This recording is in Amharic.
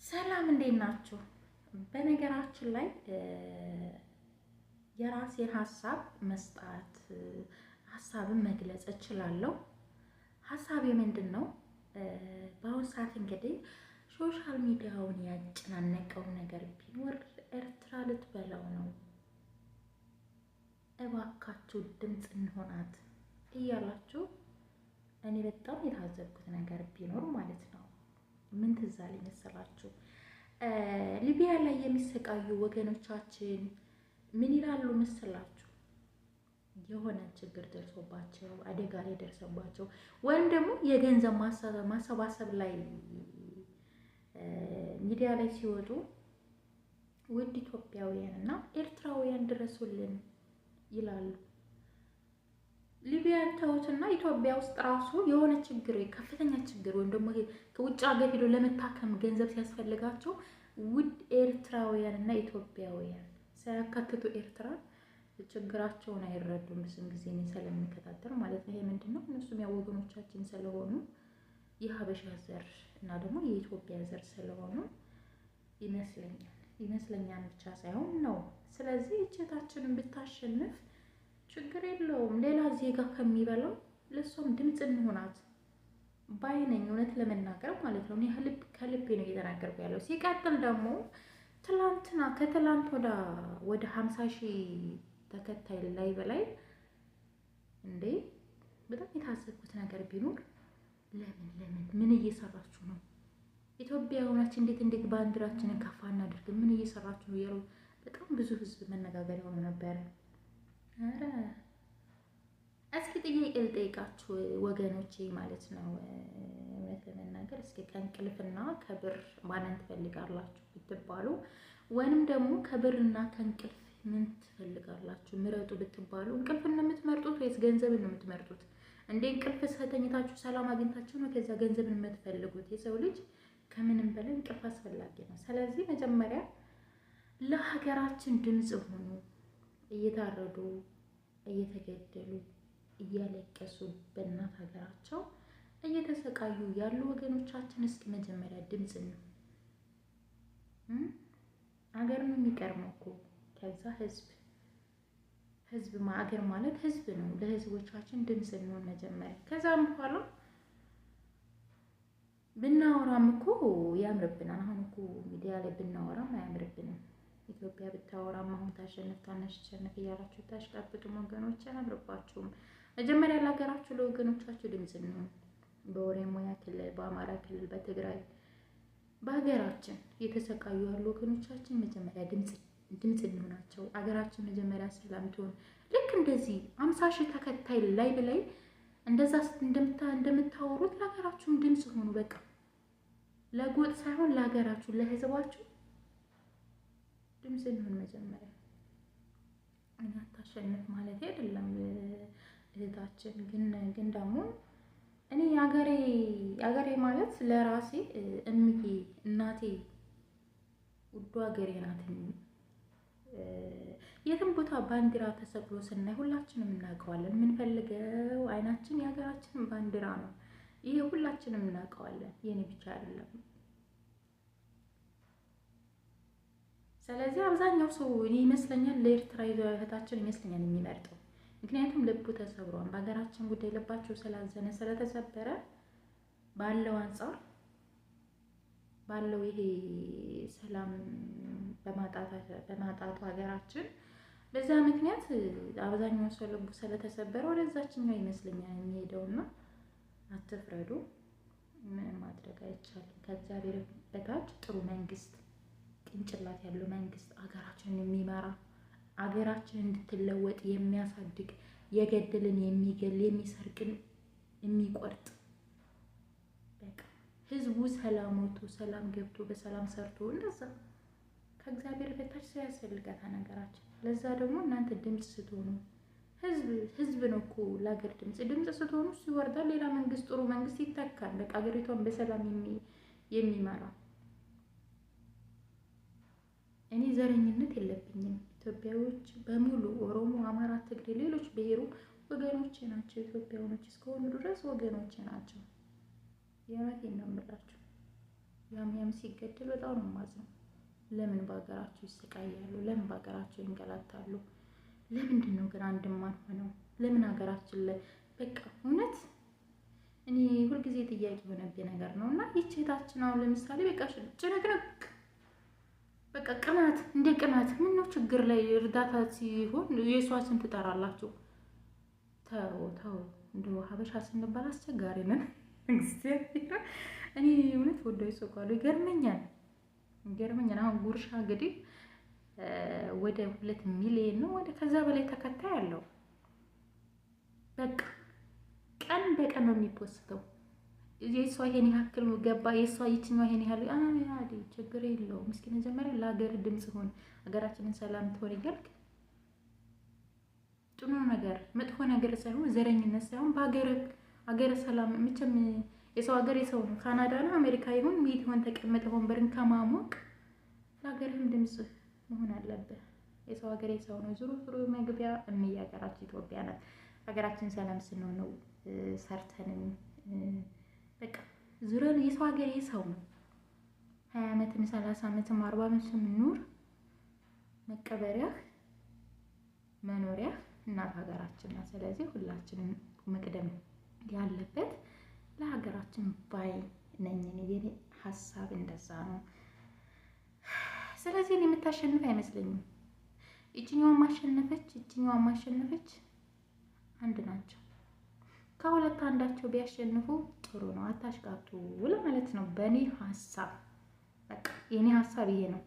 ሰላም እንዴት ናችሁ? በነገራችን ላይ የራሴን ሀሳብ መስጣት ሀሳብን መግለጽ እችላለሁ። ሀሳቤ ምንድን ነው? በአሁኑ ሰዓት እንግዲህ ሶሻል ሚዲያውን ያጨናነቀው ነገር ቢኖር ኤርትራ ልትበላው ነው። እባካችሁ ድምፅ እንሆናት እያላችሁ እኔ በጣም የታዘብኩት ነገር ቢኖር ማለት ነው ምን ትዝ አለኝ መሰላችሁ? ሊቢያ ላይ የሚሰቃዩ ወገኖቻችን ምን ይላሉ መሰላችሁ? የሆነ ችግር ደርሶባቸው አደጋ ላይ ደርሶባቸው ወይም ደግሞ የገንዘብ ማሰባሰብ ላይ ሚዲያ ላይ ሲወጡ ውድ ኢትዮጵያውያን እና ኤርትራውያን ድረሱልን ይላሉ። ሊቢያን ተውትና ኢትዮጵያ ውስጥ ራሱ የሆነ ችግር ከፍተኛ ችግር ወይም ደግሞ ከውጭ ሀገር ሄዶ ለመታከም ገንዘብ ሲያስፈልጋቸው ውድ ኤርትራውያን እና ኢትዮጵያውያን ሳያካትቱ ኤርትራ ችግራቸውን አይረዱም። ብዙም ጊዜ እኔ ስለምከታተል ማለት ነው። ይሄ ምንድነው? እነሱም ያው ወገኖቻችን ስለሆኑ የሀበሻ ዘር እና ደግሞ የኢትዮጵያ ዘር ስለሆኑ ይመስለኛል ብቻ ሳይሆን ነው። ስለዚህ እጀታችንን ብታሸንፍ ችግር የለውም። ሌላ ዜጋ ከሚበላው ለሷም ድምፅ እንሆናት ባይነኝ፣ እውነት ለመናገር ማለት ነው። እኔ ከልቤ ነው እየተናገርኩ ያለው። ሲቀጥል ደግሞ ትላንትና ከትላንት ወደ 50,000 ተከታይ ላይ በላይ እንዴ! በጣም የታዘብኩት ነገር ቢኖር ለምን ምን እየሰራችሁ ነው? ኢትዮጵያውያናችን እንዴት ባንዲራችንን ከፍ እናድርግ? ምን እየሰራችሁ ነው ያለው በጣም ብዙ ህዝብ መነጋገር ሆኖ ነበር። አረ እስኪ ጥያቄ ልጠይቃችሁ ወገኖቼ ማለት ነው። እውነት ለመናገር እስኪ ከእንቅልፍና ከብር ማንን ትፈልጋላችሁ ብትባሉ፣ ወይንም ደግሞ ከብርና ከእንቅልፍ ምን ትፈልጋላችሁ ምረጡ ብትባሉ፣ እንቅልፍን ነው የምትመርጡት ወይስ ገንዘብን ነው የምትመርጡት? እንዴ እንቅልፍ ተኝታችሁ ሰላም አግኝታችሁ ነው ከዛ ገንዘብን የምትፈልጉት? የሰው ልጅ ከምንም በላይ እንቅልፍ አስፈላጊ ነው። ስለዚህ መጀመሪያ ለሀገራችን ድምፅ ሆኑ። እየታረዱ እየተገደሉ እያለቀሱ በእናት ሀገራቸው እየተሰቃዩ ያሉ ወገኖቻችን እስኪ መጀመሪያ ድምፅ ነው። ሀገር ነው የሚቀርመው እኮ ከዛ ህዝብ ሀገር ማለት ህዝብ ነው። ለህዝቦቻችን ድምፅ እንሆን መጀመሪያ። ከዛም በኋላ ብናወራም እኮ ያምርብናል። አሁን እኮ ሚዲያ ላይ ብናወራም አያምርብንም። ኢትዮጵያ ብታወራም አሁን ታሸንፍ ታሸንፍ እያላችሁ ታሽቃብጡም ወገኖች አያምርባችሁም። መጀመሪያ ለሀገራችሁ ለወገኖቻችሁ ድምፅ እንሆን። በኦሮሚያ ክልል፣ በአማራ ክልል፣ በትግራይ በሀገራችን የተሰቃዩ ያሉ ወገኖቻችን መጀመሪያ ድምፅ እንሆናቸው። ሀገራችን መጀመሪያ ሰላም ትሆን። ልክ እንደዚህ 50,000 ተከታይ ላይ እንደዛ እንደምታወሩት ለሀገራችሁም ድምፅ ሆኑ። በቃ ለጎጥ ሳይሆን ለሀገራችሁ ለህዝባችሁ ድምፅ እንሆን መጀመሪያ። እኔ አታሸንፍ ማለት አይደለም እህታችን፣ ግን ደግሞ እኔ ሀገሬ ማለት ለራሴ እምዬ እናቴ ውዱ ሀገሬ ናት። የትም ቦታ ባንዲራ ተሰቅሎ ስናይ ሁላችንም እናውቀዋለን። የምንፈልገው አይናችን የሀገራችንን ባንዲራ ነው። ይሄ ሁላችንም እናውቀዋለን፣ የኔ ብቻ አይደለም። ስለዚህ አብዛኛው ሰው እኔ ይመስለኛል ለኤርትራ እህታችን ይመስለኛል የሚመርጠው። ምክንያቱም ልቡ ተሰብሯል። በሀገራችን ጉዳይ ልባቸው ስላዘነ ስለተሰበረ ባለው አንጻር ባለው ይሄ ሰላም በማጣቱ ሀገራችን በዛ ምክንያት አብዛኛው ሰው ልቡ ስለተሰበረ ወደዛችኛው ይመስለኛል የሚሄደውና አትፍረዱ። ምን ማድረግ አይቻልም። ከእግዚአብሔር በታች ጥሩ መንግስት፣ ቅንጭላት ያለው መንግስት ሀገራችንን የሚመራ ሀገራችን እንድትለወጥ የሚያሳድግ የገደልን የሚገል የሚሰርቅን የሚቆርጥ በቃ ህዝቡ ሰላም ወጥቶ ሰላም ገብቶ በሰላም ሰርቶ እንደዛ ከእግዚአብሔር በታች ሰው ያስፈልጋታል ሀገራችን። ለዛ ደግሞ እናንተ ድምፅ ስትሆኑ ህዝብ ነው እኮ ለሀገር ድምፅ ስትሆኑ ሲወርዳል ሌላ መንግስት ጥሩ መንግስት ይተካል። በቃ ሀገሪቷን በሰላም የሚመራ እኔ ዘረኝነት የለብኝም። ኢትዮጵያዎች በሙሉ ኦሮሞ፣ አማራ፣ ትግሬ፣ ሌሎች ብሔሩ ወገኖቼ ናቸው። ኢትዮጵያውያኖች እስከሆኑ ድረስ ወገኖቼ ናቸው። የእውነቴን ነው የምላችሁ። ያም ሲገደል በጣም ነው የማዝነው። ለምን በሀገራቸው ይሰቃያሉ? ለምን በሀገራቸው ይንገላታሉ? ለምንድን ነው ግን አንድ የማንሆነው? ለምን ሀገራችን ላይ በቃ እውነት እኔ ሁልጊዜ ጥያቄ የሆነብኝ ነገር ነው። እና ይህች እህታችን አሁን ለምሳሌ በቃ ጭንቅንቅ በቃ ቅናት እንደ ቅናት ምን ነው ችግር ላይ እርዳታ ሲሆን የሷ ስም ትጠራላችሁ? ተው ተው፣ እንደ ሀበሻ ስንባል አስቸጋሪ ነን። እግዚአብሔር እኔ እውነት ወደ ይሰቃሉ ይገርመኛል። አሁን ጉርሻ እንግዲህ ወደ 2 ሚሊዮን ነው ወደ ከዛ በላይ ተከታይ አለው። በቃ ቀን በቀን ነው የሚፖስተው። የሷ ይሄን ያክል ገባ፣ የሷ ይችኛው ይሄን ያህል አዲ ችግር የለውም። እስኪ መጀመሪያ ለሀገር ድምጽ ሆን፣ ሀገራችንን ሰላም ትሆን እያልክ ጥሩ ነገር መጥፎ ነገር ሳይሆን ዘረኝነት ሳይሆን በሀገር ሰላም ምንም የሰው ሀገር የሰው ነው። ካናዳ ነው አሜሪካ ይሁን ሜት ይሁን ተቀመጠ ወንበርን ከማሞቅ ለሀገርህም ድምጽ መሆን አለበት። የሰው ሀገር የሰው ነው። ዙሩ መግቢያ ሀገራችን ኢትዮጵያ ናት። ሀገራችን ሰላም ስንሆን ነው ሰርተንም በቃ ዙረን የሰው ሀገር የሰው ነው። 20 ዓመትም 30 ዓመትም 40 ዓመትም ኑር መቀበሪያህ መኖሪያህ እናት ሀገራችን ናት። ስለዚህ ሁላችንም መቅደም ያለበት ለሀገራችን ባይ ነኝ። የኔ ሀሳብ እንደዛ ነው። ስለዚህ የምታሸንፍ አይመስለኝም። እቺኛዋን ማሸነፈች አንድ ናቸው። ከሁለት አንዳቸው ቢያሸንፉ ጥሩ ነው። አታሽቃጡ ለማለት ነው በእኔ ሀሳብ። በቃ የኔ ሀሳብ ይሄ ነው።